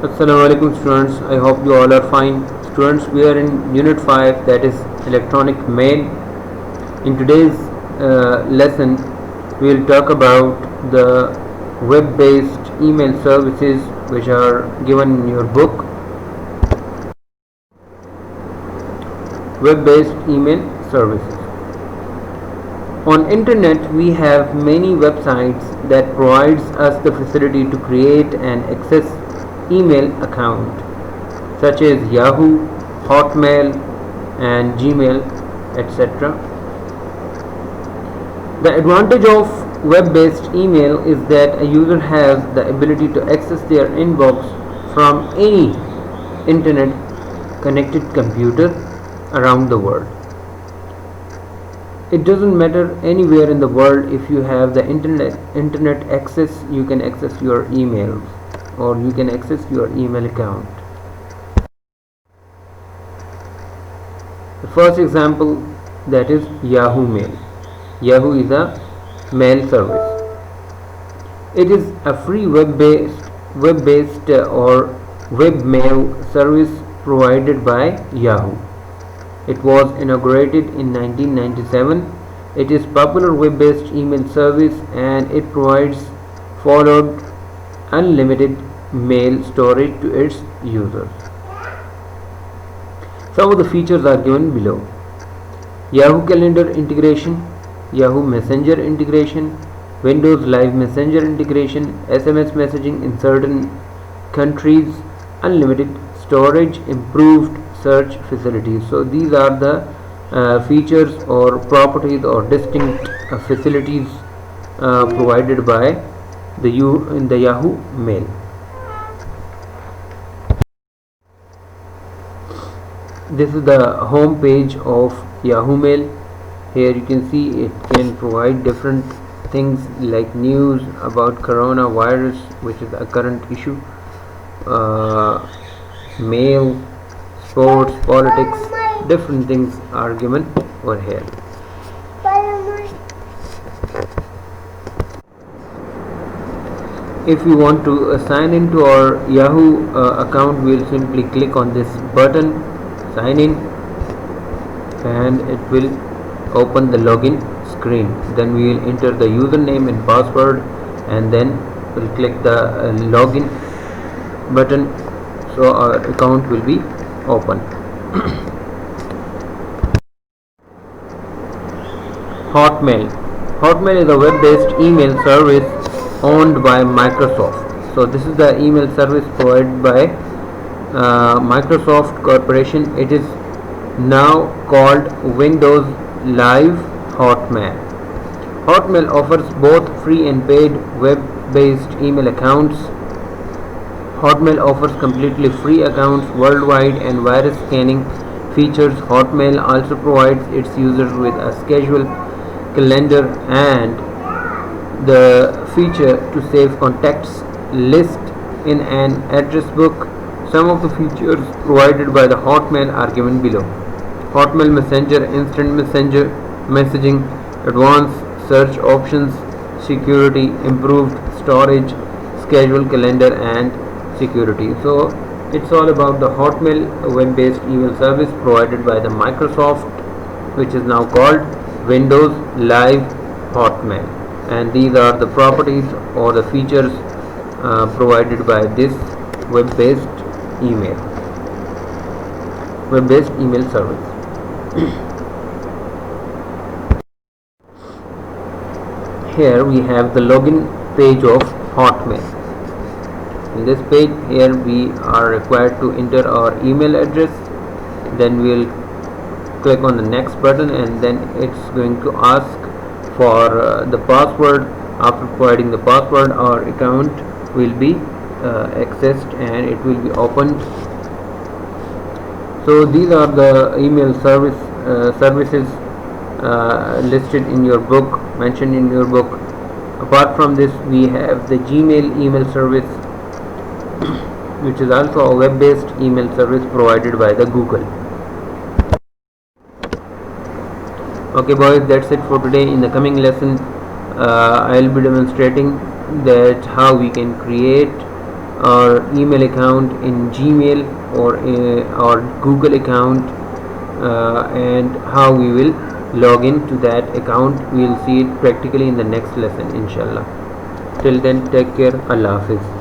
Assalamu alaikum students. I hope you all are fine. Students, we are in unit 5, that is electronic mail. In today's lesson we will talk about the web based email services which are given in your book. Web based email services. On internet we have many websites that provides us the facility to create and access email account such as Yahoo, Hotmail and Gmail, etc. The advantage of web-based email is that a user has the ability to access their inbox from any internet connected computer around the world. It doesn't matter anywhere in the world. If you have the internet access, you can access your emails or you can access your email account. The first example, that is Yahoo Mail. Yahoo is a mail service. It is a free web-based or webmail service provided by Yahoo. It was inaugurated in 1997. It is popular web-based email service and it provides followed unlimited mail storage to its users. Some of the features are given below. Yahoo Calendar integration, Yahoo Messenger integration, Windows Live Messenger integration, SMS messaging in certain countries, unlimited storage, improved search facilities. So these are the features or properties or distinct facilities provided by the Yahoo Mail. This is the home page of Yahoo Mail. Here you can see it can provide different things like news about coronavirus, which is a current issue, mail, sports, politics, different things are given over here. If you want to sign into our Yahoo account, we will simply click on this button, sign in, and it will open the login screen. Then we will enter the username and password and then we'll click the login button, so our account will be open. Hotmail. Hotmail is a web-based email service owned by Microsoft. So this is the email service provided by Microsoft Corporation. It is now called Windows Live Hotmail. Hotmail offers both free and paid web-based email accounts. Hotmail offers completely free accounts worldwide and virus scanning features. Hotmail also provides its users with a schedule calendar and the feature to save contacts list in an address book. Some of the features provided by the Hotmail are given below. Hotmail Messenger, instant messenger messaging, advanced search options, security, improved storage, schedule calendar and security. So it's all about the Hotmail web-based email service provided by the Microsoft, which is now called Windows Live Hotmail, and these are the properties or the features provided by this web-based email service. Here we have the login page of Hotmail. In this page, here we are required to enter our email address. Then we will click on the next button and then it's going to ask for the password. After providing the password, our account will be accessed and it will be opened. So these are the email services listed in your book, mentioned in your book. Apart from this, we have the Gmail email service, which is also a web-based email service provided by the Google. Okay boys, that's it for today. In the coming lesson, I'll be demonstrating that how we can create our email account in Gmail or Google account, and how we will log in to that account. We'll see it practically in the next lesson, inshallah. Till then, take care. Allah Hafiz.